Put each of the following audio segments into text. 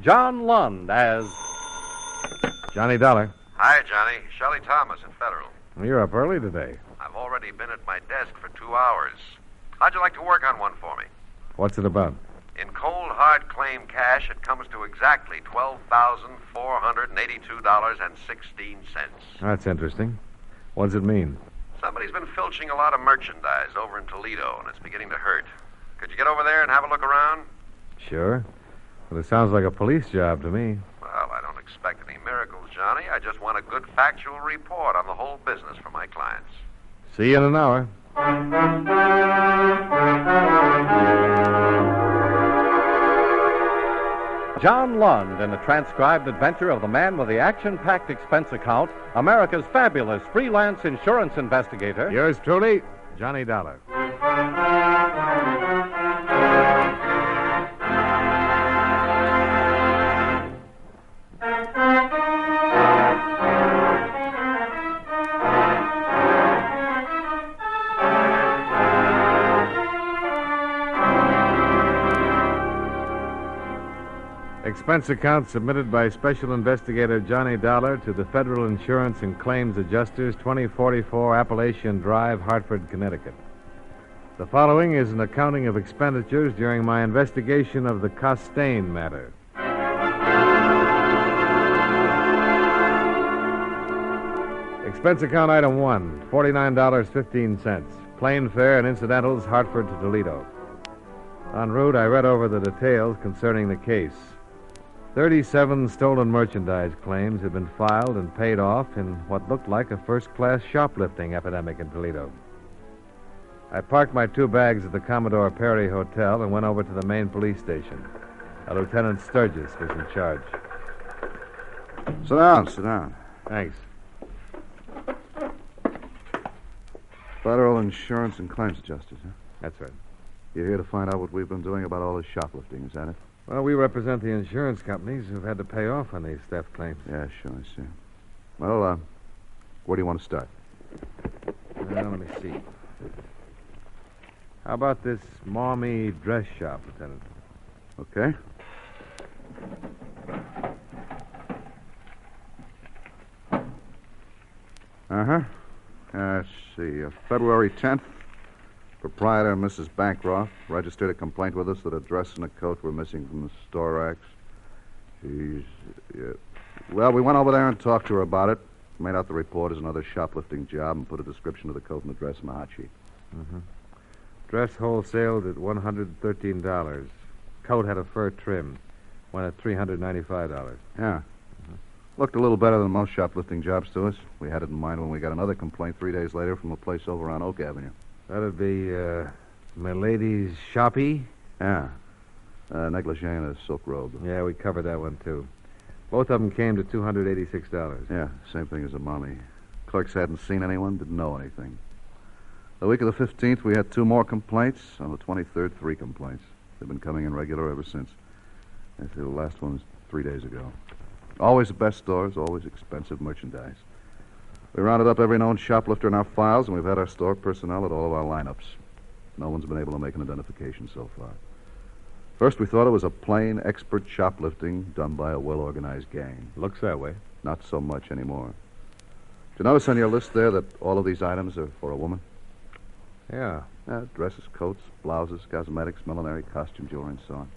John Lund as Johnny Dollar. Hi, Johnny. Shelley Thomas at Federal. Well, you're up early today. I've already been at my desk for 2 hours. How'd you like to work on one for me? What's it about? In cold, hard claim cash, it comes to exactly $12,482.16. That's interesting. What does it mean? Somebody's been filching a lot of merchandise over in Toledo, and it's beginning to hurt. Could you get over there and have a look around? Sure. But it sounds like a police job to me. Well, I don't expect any miracles, Johnny. I just want a good factual report on the whole business for my clients. See you in an hour. John Lund in a transcribed adventure of the man with the action-packed expense account, America's fabulous freelance insurance investigator. Yours truly, Johnny Dollar. Expense account submitted by Special Investigator Johnny Dollar to the Federal Insurance and Claims Adjusters, 2044 Appalachian Drive, Hartford, Connecticut. The following is an accounting of expenditures during my investigation of the Costain matter. Expense account item 1, $49.15. Plane fare and incidentals, Hartford to Toledo. En route, I read over the details concerning the case. 37 stolen merchandise claims had been filed and paid off in what looked like a first-class shoplifting epidemic in Toledo. I parked my 2 bags at the Commodore Perry Hotel and went over to the main police station. Lieutenant Sturgis was in charge. Sit down. Thanks. Federal Insurance and Claims Adjusters, huh? That's right. You're here to find out what we've been doing about all this shoplifting, is that it? Well, we represent the insurance companies who've had to pay off on these theft claims. Yeah, sure, I see. Well, where do you want to start? Let me see. How about this Maumee dress shop, Lieutenant? Okay. Let's see. February 10th, proprietor Mrs. Bancroft registered a complaint with us that a dress and a coat were missing from the store racks. Well, we went over there and talked to her about it, made out the report as another shoplifting job, and put a description of the coat and the dress in the hot sheet. Mm-hmm. Dress wholesaled at $113. Coat had a fur trim. Went at $395. Yeah. Looked a little better than most shoplifting jobs to us. We had it in mind when we got another complaint 3 days later from a place over on Oak Avenue. That'd be, Milady's Shoppy? Yeah. Negligee and a silk robe. Yeah, we covered that one, too. Both of them came to $286. Yeah, same thing as the Mommy. Clerks hadn't seen anyone, didn't know anything. The week of the 15th, we had 2 more complaints. On the 23rd, 3 complaints. They've been coming in regular ever since. Actually, the last one was 3 days ago. Always the best stores, always expensive merchandise. We rounded up every known shoplifter in our files, and we've had our store personnel at all of our lineups. No one's been able to make an identification so far. First, we thought it was a plain, expert shoplifting done by a well-organized gang. Looks that way. Not so much anymore. Did you notice on your list there that all of these items are for a woman? Yeah. Dresses, coats, blouses, cosmetics, millinery, costume jewelry, and so on.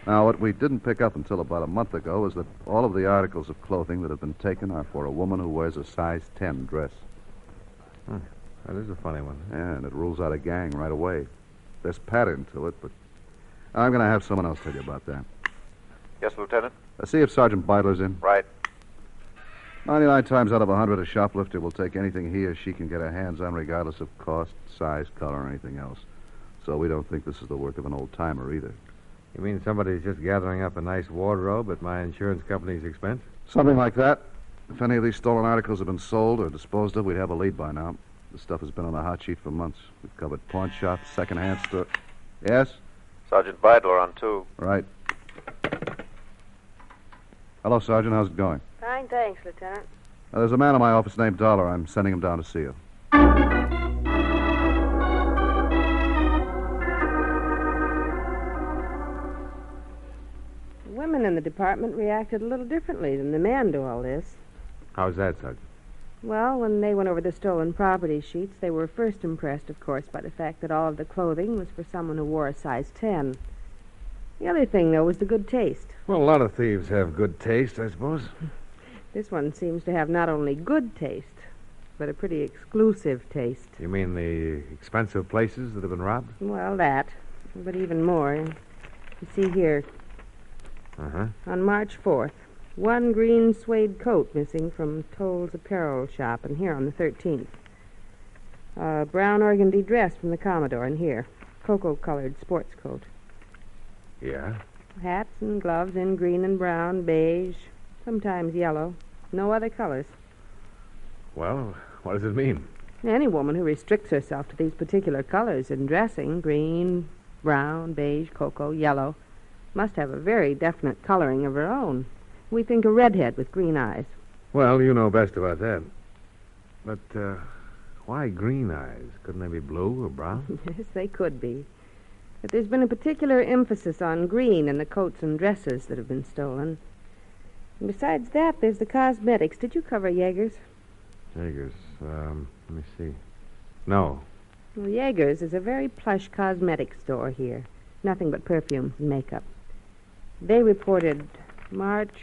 Now, what we didn't pick up until about a month ago was that all of the articles of clothing that have been taken are for a woman who wears a size 10 dress. That is a funny one. Yeah, and it rules out a gang right away. There's pattern to it, but I'm going to have someone else tell you about that. Yes, Lieutenant? See if Sergeant Beidler's in. Right. 99 times out of 100, a shoplifter will take anything he or she can get her hands on, regardless of cost, size, color, or anything else. So we don't think this is the work of an old-timer either. You mean somebody's just gathering up a nice wardrobe at my insurance company's expense? Something like that. If any of these stolen articles have been sold or disposed of, we'd have a lead by now. The stuff has been on the hot sheet for months. We've covered pawn shops, second-hand store... Yes? Sergeant Beidler on 2. Right. Hello, Sergeant. How's it going? Fine, thanks, Lieutenant. There's a man in my office named Dollar. I'm sending him down to see you. women in the department reacted a little differently than the men to all this. How's that, Sergeant? Well, when they went over the stolen property sheets, they were first impressed, of course, by the fact that all of the clothing was for someone who wore a size 10. The other thing, though, was the good taste. Well, a lot of thieves have good taste, I suppose. This one seems to have not only good taste, but a pretty exclusive taste. You mean the expensive places that have been robbed? Well, that, but even more. You see here, Uh-huh. on March 4th, one green suede coat missing from Toll's apparel shop, and here on the 13th. A brown organdy dress from the Commodore, and here, cocoa-colored sports coat. Yeah? Hats and gloves in green and brown, beige, sometimes yellow. No other colors. Well, what does it mean? Any woman who restricts herself to these particular colors in dressing, green, brown, beige, cocoa, yellow, must have a very definite coloring of her own. We think a redhead with green eyes. Well, you know best about that. But, why green eyes? Couldn't they be blue or brown? Yes, they could be. But there's been a particular emphasis on green in the coats and dresses that have been stolen. And besides that, there's the cosmetics. Did you cover Jaeger's? Jaeger's, let me see. No. Well, Jaeger's is a very plush cosmetics store here. Nothing but perfumes and makeup. They reported March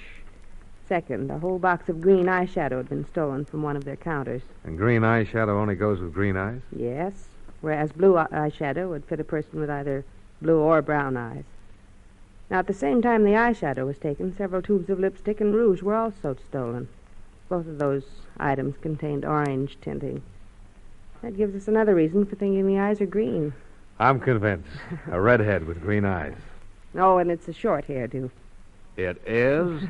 2nd, a whole box of green eyeshadow had been stolen from one of their counters. And green eyeshadow only goes with green eyes? Yes, whereas blue eyeshadow would fit a person with either blue or brown eyes. Now, at the same time the eyeshadow was taken, several tubes of lipstick and rouge were also stolen. Both of those items contained orange tinting. That gives us another reason for thinking the eyes are green. I'm convinced. A redhead with green eyes. Oh, and it's a short hairdo. It is?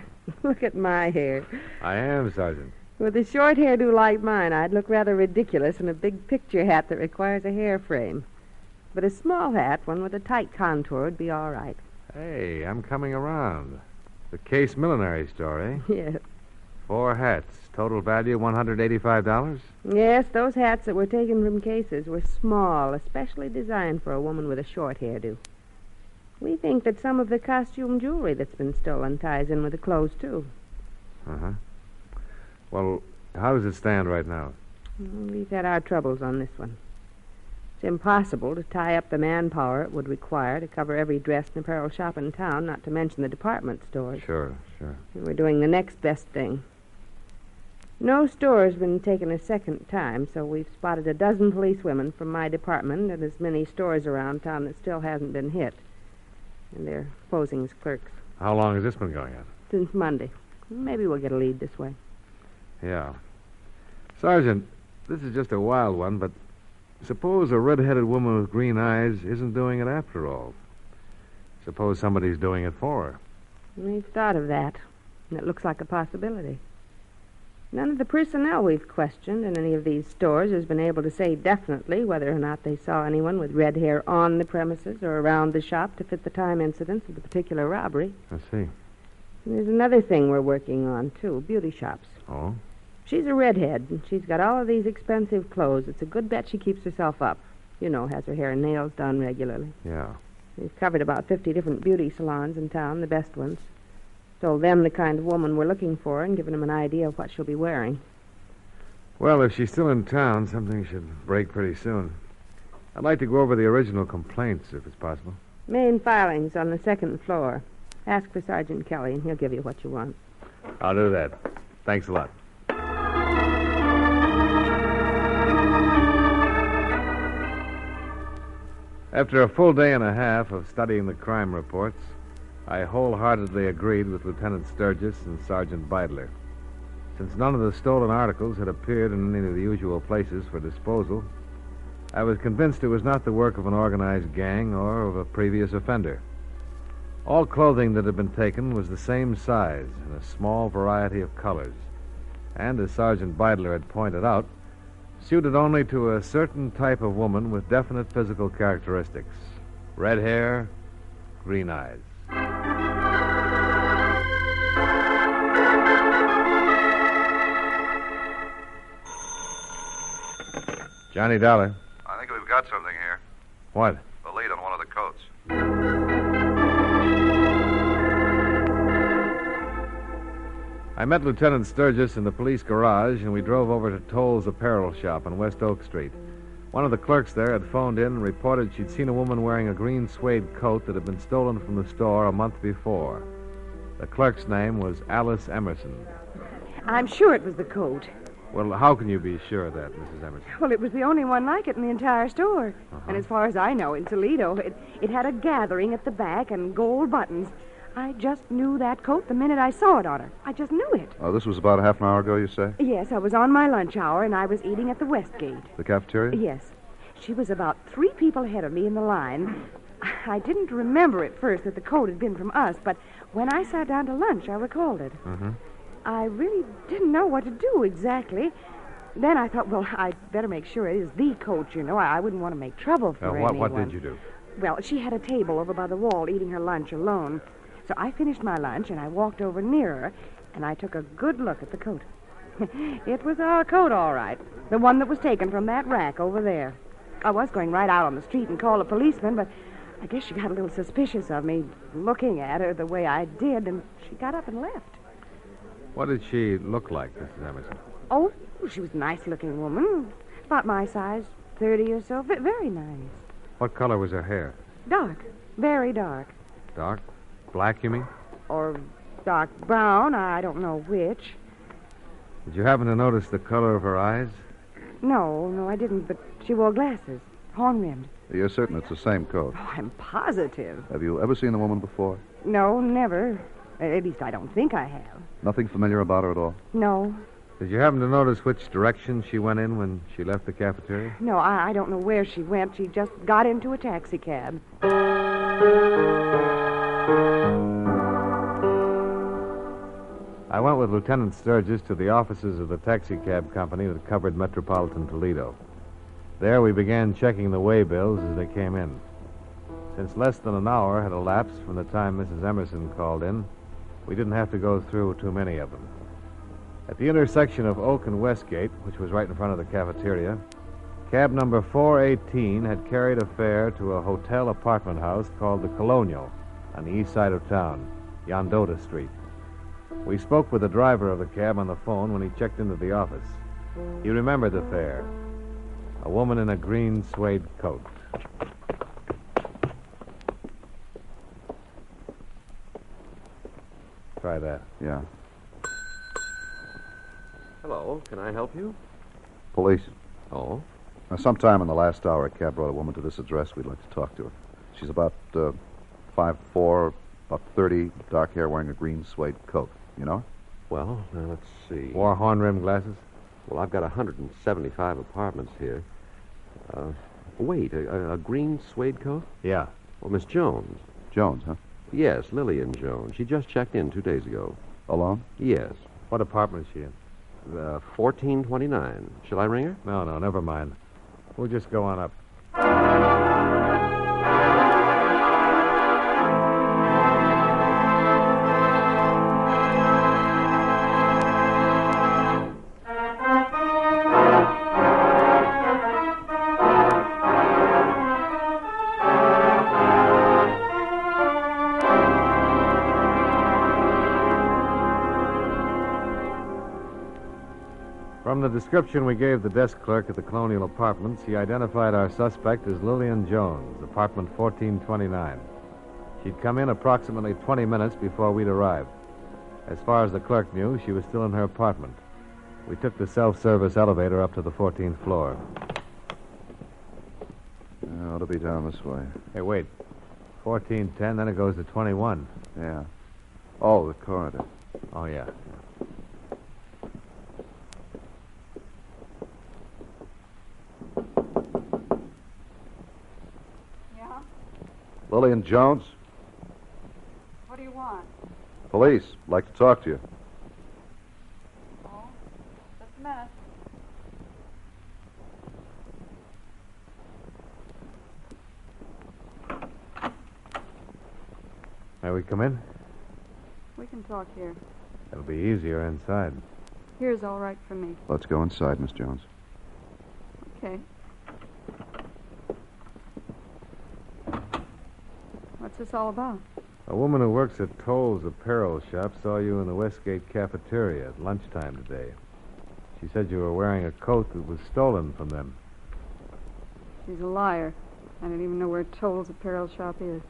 Look at my hair. I am, Sergeant. With a short hairdo like mine, I'd look rather ridiculous in a big picture hat that requires a hair frame. But a small hat, one with a tight contour, would be all right. Hey, I'm coming around. The Case Millinery store, eh? Yes. 4 hats. Total value $185? Yes, those hats that were taken from cases were small, especially designed for a woman with a short hairdo. We think that some of the costume jewelry that's been stolen ties in with the clothes, too. Uh-huh. Well, how does it stand right now? Well, we've had our troubles on this one. It's impossible to tie up the manpower it would require to cover every dress and apparel shop in town, not to mention the department stores. Sure. We're doing the next best thing. No store's been taken a second time, so we've spotted a dozen policewomen from my department and as many stores around town that still hasn't been hit. And they're posing as clerks. How long has this been going on? Since Monday. Maybe we'll get a lead this way. Yeah. Sergeant, this is just a wild one, but suppose a red-headed woman with green eyes isn't doing it after all. Suppose somebody's doing it for her. We've thought of that, and it looks like a possibility. None of the personnel we've questioned in any of these stores has been able to say definitely whether or not they saw anyone with red hair on the premises or around the shop to fit the time incidents of the particular robbery. I see. And there's another thing we're working on, too, beauty shops. Oh? She's a redhead, and she's got all of these expensive clothes. It's a good bet she keeps herself up. You know, has her hair and nails done regularly. Yeah. We've covered about 50 different beauty salons in town, the best ones. Told them the kind of woman we're looking for and given them an idea of what she'll be wearing. Well, if she's still in town, something should break pretty soon. I'd like to go over the original complaints, if it's possible. Main filings on the second floor. Ask for Sergeant Kelly, and he'll give you what you want. I'll do that. Thanks a lot. After a full day and a half of studying the crime reports, I wholeheartedly agreed with Lieutenant Sturgis and Sergeant Beidler. Since none of the stolen articles had appeared in any of the usual places for disposal, I was convinced it was not the work of an organized gang or of a previous offender. All clothing that had been taken was the same size and a small variety of colors, and, as Sergeant Beidler had pointed out, suited only to a certain type of woman with definite physical characteristics: red hair, green eyes. Johnny Dollar. I think we've got something here. What? The lead on one of the coats. I met Lieutenant Sturgis in the police garage, and we drove over to Toll's apparel shop on West Oak Street. One of the clerks there had phoned in and reported she'd seen a woman wearing a green suede coat that had been stolen from the store a month before. The clerk's name was Alice Emerson. I'm sure it was the coat. Well, how can you be sure of that, Mrs. Emerson? Well, it was the only one like it in the entire store. And as far as I know, in Toledo, it had a gathering at the back and gold buttons. I just knew that coat the minute I saw it on her. I just knew it. Oh, this was about a half an hour ago, you say? Yes, I was on my lunch hour, and I was eating at the Westgate. The cafeteria? Yes. She was about 3 people ahead of me in the line. I didn't remember at first that the coat had been from us, but when I sat down to lunch, I recalled it. Mm-hmm. I really didn't know what to do exactly. Then I thought, well, I'd better make sure it is the coat, you know. I wouldn't want to make trouble for anyone. What did you do? Well, she had a table over by the wall eating her lunch alone. So I finished my lunch, and I walked over near her, and I took a good look at the coat. It was our coat, all right. The one that was taken from that rack over there. I was going right out on the street and call a policeman, but I guess she got a little suspicious of me looking at her the way I did, and she got up and left. What did she look like, Mrs. Emerson? Oh, she was a nice-looking woman. About my size, 30 or so. Very nice. What color was her hair? Dark. Very dark. Dark? Black, you mean? Or dark brown. I don't know which. Did you happen to notice the color of her eyes? No, I didn't, but she wore glasses. Horn-rimmed. You're certain it's the same coat? Oh, I'm positive. Have you ever seen the woman before? No, never. At least I don't think I have. Nothing familiar about her at all? No. Did you happen to notice which direction she went in when she left the cafeteria? No, I don't know where she went. She just got into a taxi cab. I went with Lieutenant Sturgis to the offices of the taxi cab company that covered metropolitan Toledo. There we began checking the waybills as they came in. Since less than an hour had elapsed from the time Mrs. Emerson called in, we didn't have to go through too many of them. At the intersection of Oak and Westgate, which was right in front of the cafeteria, cab number 418 had carried a fare to a hotel apartment house called the Colonial on the east side of town, Yondota Street. We spoke with the driver of the cab on the phone when he checked into the office. He remembered the fare. A woman in a green suede coat. Try that. Yeah. Hello, can I help you? Police. Oh? Now, sometime in the last hour, a cab brought a woman to this address. We'd like to talk to her. She's about 5'4", about 30, dark hair, wearing a green suede coat. You know her? Well, now let's see. Wore horn-rimmed glasses? Well, I've got 175 apartments here. Wait, a green suede coat? Yeah. Well, Miss Jones. Jones, huh? Yes, Lillian Jones. She just checked in 2 days ago. Alone? Yes. What apartment is she in? 1429. Shall I ring her? No, never mind. We'll just go on up. From the description we gave the desk clerk at the Colonial Apartments, he identified our suspect as Lillian Jones, apartment 1429. She'd come in approximately 20 minutes before we'd arrived. As far as the clerk knew, she was still in her apartment. We took the self-service elevator up to the 14th floor. Ought to be down this way. Hey, wait. 1410, then it goes to 21. Yeah. Oh, the corridor. Oh, yeah. Lillian Jones? What do you want? Police. Like to talk to you. Oh, just a minute. May we come in? We can talk here. It'll be easier inside. Here's all right for me. Let's go inside, Miss Jones. Okay. What's this all about? A woman who works at Toll's apparel shop saw you in the Westgate cafeteria at lunchtime today. She said you were wearing a coat that was stolen from them. She's a liar. I don't even know where Toll's apparel shop is.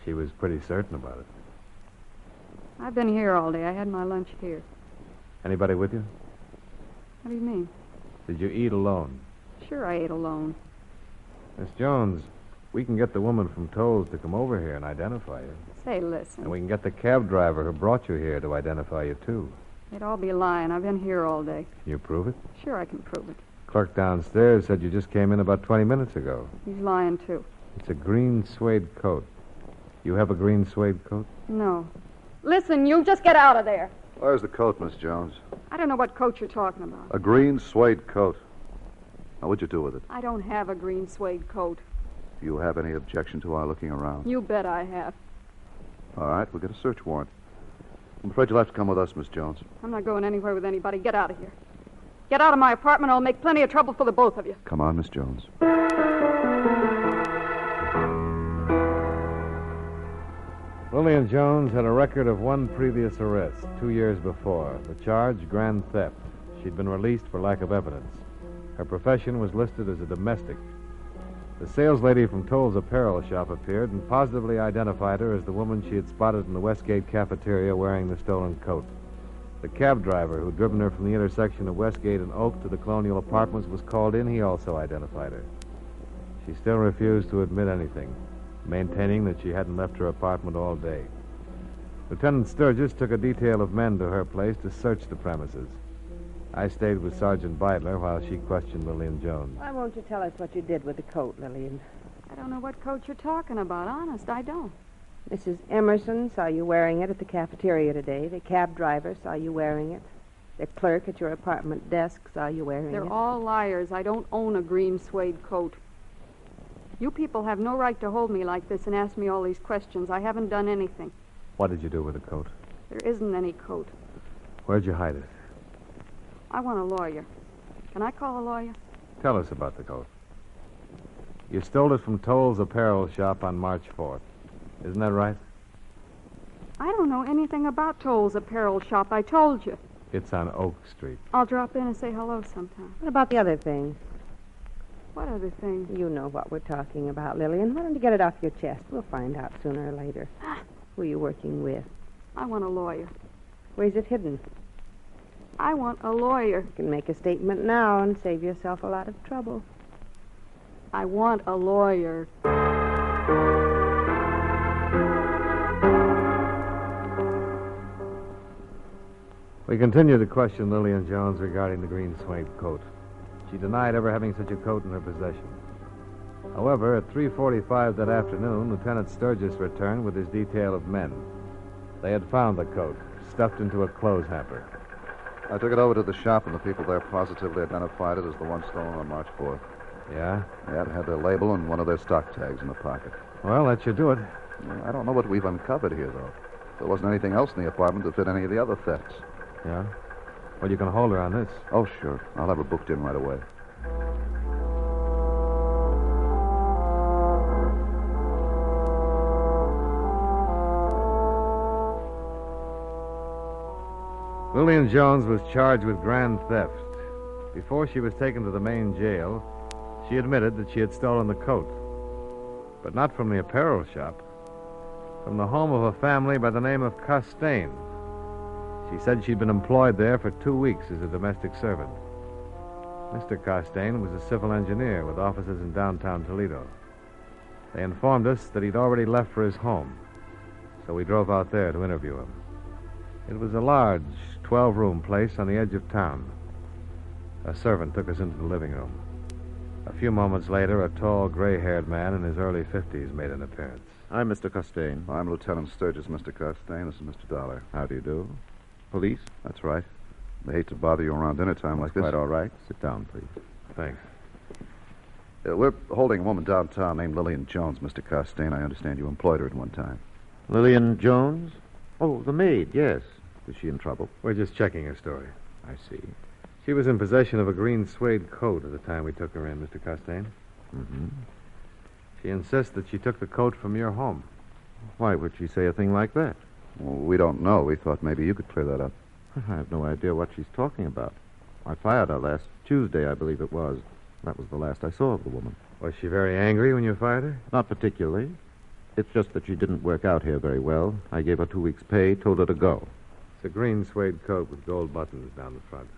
She was pretty certain about it. I've been here all day. I had my lunch here. Anybody with you? What do you mean? Did you eat alone? Sure, I ate alone. Miss Jones, we can get the woman from Toll's to come over here and identify you. Say, listen. And we can get the cab driver who brought you here to identify you, too. They'd all be lying. I've been here all day. Can you prove it? Sure, I can prove it. Clerk downstairs said you just came in about 20 minutes ago. He's lying, too. It's a green suede coat. You have a green suede coat? No. Listen, you just get out of there. Where's the coat, Miss Jones? I don't know what coat you're talking about. A green suede coat. Now, what'd you do with it? I don't have a green suede coat. Do you have any objection to our looking around? You bet I have. All right, we'll get a search warrant. I'm afraid you'll have to come with us, Miss Jones. I'm not going anywhere with anybody. Get out of here. Get out of my apartment. I'll make plenty of trouble for the both of you. Come on, Miss Jones. Lillian Jones had a record of one previous arrest 2 years before. The charge, grand theft. She'd been released for lack of evidence. Her profession was listed as a domestic. The saleslady from Toll's apparel shop appeared and positively identified her as the woman she had spotted in the Westgate cafeteria wearing the stolen coat. The cab driver who'd driven her from the intersection of Westgate and Oak to the Colonial Apartments was called in. He also identified her. She still refused to admit anything, maintaining that she hadn't left her apartment all day. Lieutenant Sturgis took a detail of men to her place to search the premises. I stayed with Sergeant Beidler while she questioned Lillian Jones. Why won't you tell us what you did with the coat, Lillian? I don't know what coat you're talking about. Honest, I don't. Mrs. Emerson saw you wearing it at the cafeteria today. The cab driver saw you wearing it. The clerk at your apartment desk saw you wearing They're it. all liars. I don't own a green suede coat. You people have no right to hold me like this and ask me all these questions. I haven't done anything. What did you do with the coat? There isn't any coat. Where'd you hide it? I want a lawyer. Can I call a lawyer? Tell us about the coat. You stole it from Toll's apparel shop on March 4th. Isn't that right? I don't know anything about Toll's apparel shop. I told you. It's on Oak Street. I'll drop in and say hello sometime. What about the other thing? What other thing? You know what we're talking about, Lillian. Why don't you get it off your chest? We'll find out sooner or later. Who are you working with? I want a lawyer. Where's it hidden? I want a lawyer. You can make a statement now and save yourself a lot of trouble. I want a lawyer. We continued to question Lillian Jones regarding the green suede coat. She denied ever having such a coat in her possession. However, at 3:45 that afternoon, Lieutenant Sturgis returned with his detail of men. They had found the coat, stuffed into a clothes hamper. I took it over to the shop, and the people there positively identified it as the one stolen on March 4th. Yeah? Yeah, it had their label and one of their stock tags in the pocket. Well, that should do it. I don't know what we've uncovered here, though. There wasn't anything else in the apartment that fit any of the other thefts. Yeah? Well, you can hold her on this. Oh, sure. I'll have her booked in right away. Lillian Jones was charged with grand theft. Before she was taken to the main jail, she admitted that she had stolen the coat. But not from the apparel shop. From the home of a family by the name of Costain. She said she'd been employed there for 2 weeks as a domestic servant. Mr. Costain was a civil engineer with offices in downtown Toledo. They informed us that he'd already left for his home, so we drove out there to interview him. It was a large 12-room place on the edge of town. A servant took us into the living room. A few moments later, a tall, gray-haired man in his early 50s made an appearance. I'm Mr. Costain. I'm Lieutenant Sturgis, Mr. Costain. This is Mr. Dollar. How do you do? Police? That's right. They hate to bother you around dinner time like this. Quite all right. Sit down, please. Thanks. We're holding a woman downtown named Lillian Jones, Mr. Costain. I understand you employed her at one time. Lillian Jones? Oh, the maid, yes. Is she in trouble? We're just checking her story. I see. She was in possession of a green suede coat at the time we took her in, Mr. Costain. Mm-hmm. She insists that she took the coat from your home. Why would she say a thing like that? Well, we don't know. We thought maybe you could clear that up. I have no idea what she's talking about. I fired her last Tuesday, I believe it was. That was the last I saw of the woman. Was she very angry when you fired her? Not particularly. It's just that she didn't work out here very well. I gave her 2 weeks' pay, told her to go. It's a green suede coat with gold buttons down the front.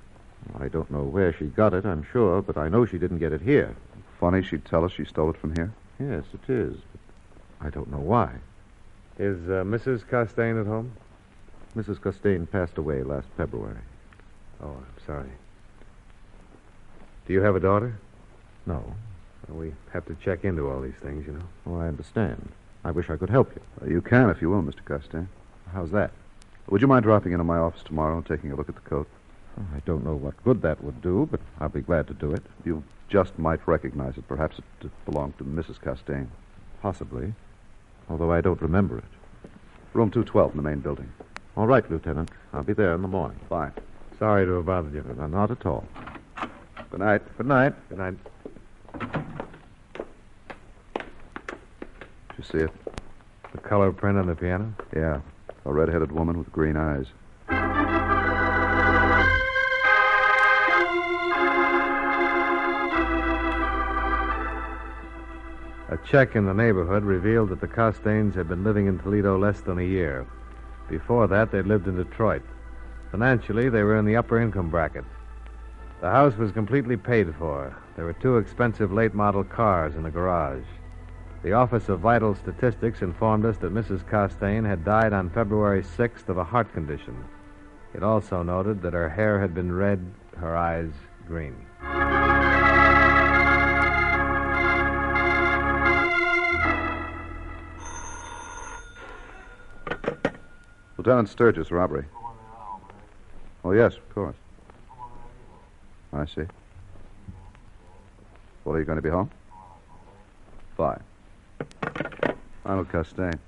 I don't know where she got it, I'm sure, but I know she didn't get it here. Funny she'd tell us she stole it from here. Yes, it is. But I don't know why. Is Mrs. Costain at home? Mrs. Costain passed away last February. Oh, I'm sorry. Do you have a daughter? No. Well, we have to check into all these things, you know. Oh, I understand. I wish I could help you. You can if you will, Mr. Costain. How's that? Would you mind dropping into my office tomorrow and taking a look at the coat? I don't know what good that would do, but I'll be glad to do it. You just might recognize it. Perhaps it belonged to Mrs. Costain. Possibly. Although I don't remember it. Room 212 in the main building. All right, Lieutenant. I'll be there in the morning. Fine. Sorry to have bothered you. Not at all. Good night. Good night. Good night. Did you see it? The color print on the piano? Yeah. A red-headed woman with green eyes. A check in the neighborhood revealed that the Costains had been living in Toledo less than a year. Before that, they'd lived in Detroit. Financially, they were in the upper income bracket. The house was completely paid for. There were 2 expensive late-model cars in the garage. The Office of Vital Statistics informed us that Mrs. Costain had died on February 6th of a heart condition. It also noted that her hair had been red, her eyes green. Lieutenant Sturgis, robbery. Oh, yes, of course. I see. Well, are you going to be home? Fine. Arnold Costain.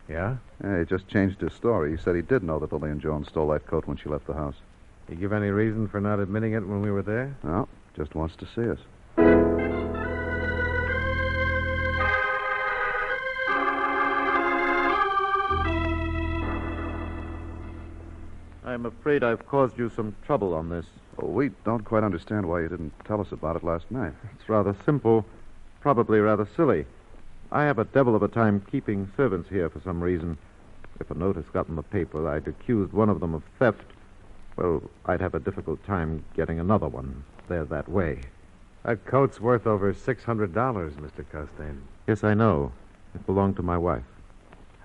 Yeah? Yeah, he just changed his story. He said he did know that Lillian Jones stole that coat when she left the house. You give any reason for not admitting it when we were there? No, just wants to see us. I'm afraid I've caused you some trouble on this. Oh, we don't quite understand why you didn't tell us about it last night. It's rather simple, probably rather silly. I have a devil of a time keeping servants here for some reason. If a notice got in the paper I'd accused one of them of theft, well, I'd have a difficult time getting another one. They're that way. That coat's worth over $600, Mr. Costain. Yes, I know. It belonged to my wife.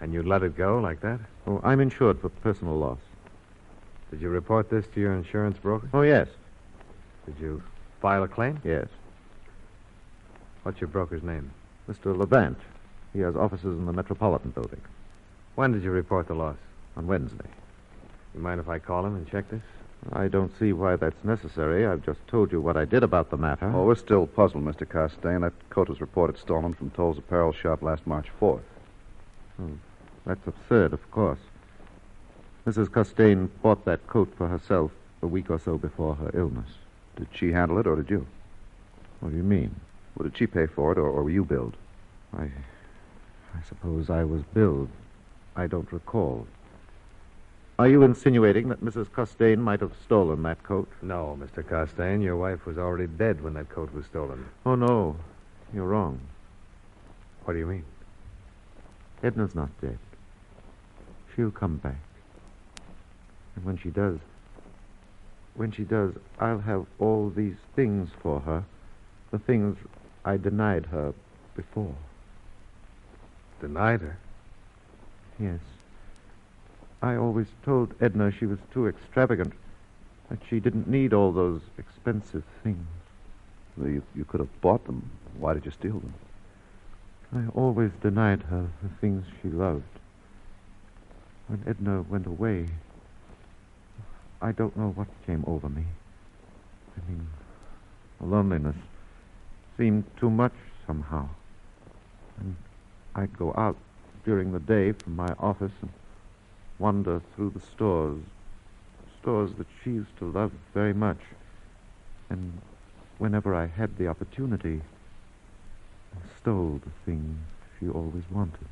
And you let it go like that? Oh, I'm insured for personal loss. Did you report this to your insurance broker? Oh, yes. Did you file a claim? Yes. What's your broker's name? Mr. Levant. He has offices in the Metropolitan Building. When did you report the loss? On Wednesday. You mind if I call him and check this? I don't see why that's necessary. I've just told you what I did about the matter. Oh, we're still puzzled, Mr. Costain. That coat was reported stolen from Toll's apparel shop last March 4th. Oh, that's absurd, of course. Mrs. Costain bought that coat for herself a week or so before her illness. Did she handle it, or did you? What do you mean? Well, did she pay for it, or were you billed? I suppose I was billed. I don't recall. Are you insinuating that Mrs. Costain might have stolen that coat? No, Mr. Costain. Your wife was already dead when that coat was stolen. Oh, no. You're wrong. What do you mean? Edna's not dead. She'll come back. And when she does, I'll have all these things for her. The things I denied her before. Denied her? Yes. I always told Edna she was too extravagant, that she didn't need all those expensive things. Well, you could have bought them. Why did you steal them? I always denied her the things she loved. When Edna went away, I don't know what came over me. I mean, the loneliness seemed too much somehow. And I'd go out during the day from my office and wander through the stores that she used to love very much. And whenever I had the opportunity, I stole the things she always wanted.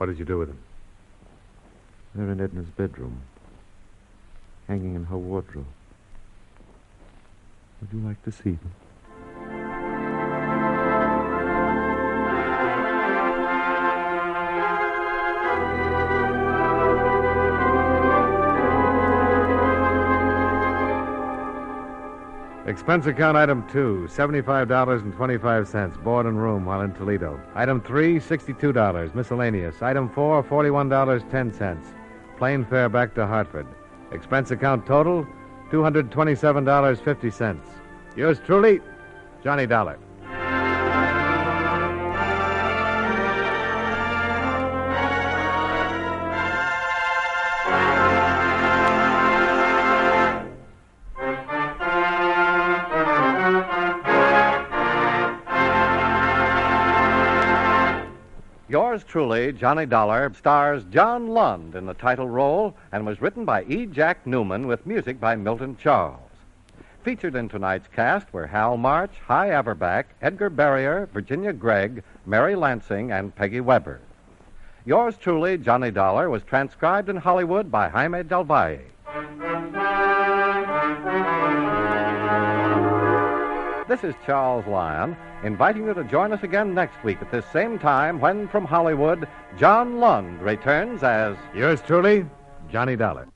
What did you do with them? They're in Edna's bedroom, hanging in her wardrobe. Would you like to see them? Expense account item 2, $75.25, board and room while in Toledo. Item 3, $62, miscellaneous. Item 4, $41.10, plane fare back to Hartford. Expense account total, $227.50. Yours truly, Johnny Dollar. Yours truly, Johnny Dollar, stars John Lund in the title role and was written by E. Jack Newman with music by Milton Charles. Featured in tonight's cast were Hal March, Hy Averback, Edgar Barrier, Virginia Gregg, Mary Lansing, and Peggy Weber. Yours truly, Johnny Dollar, was transcribed in Hollywood by Jaime Del Valle. This is Charles Lyon, inviting you to join us again next week at this same time when, from Hollywood, John Lund returns as... Yours truly, Johnny Dollar.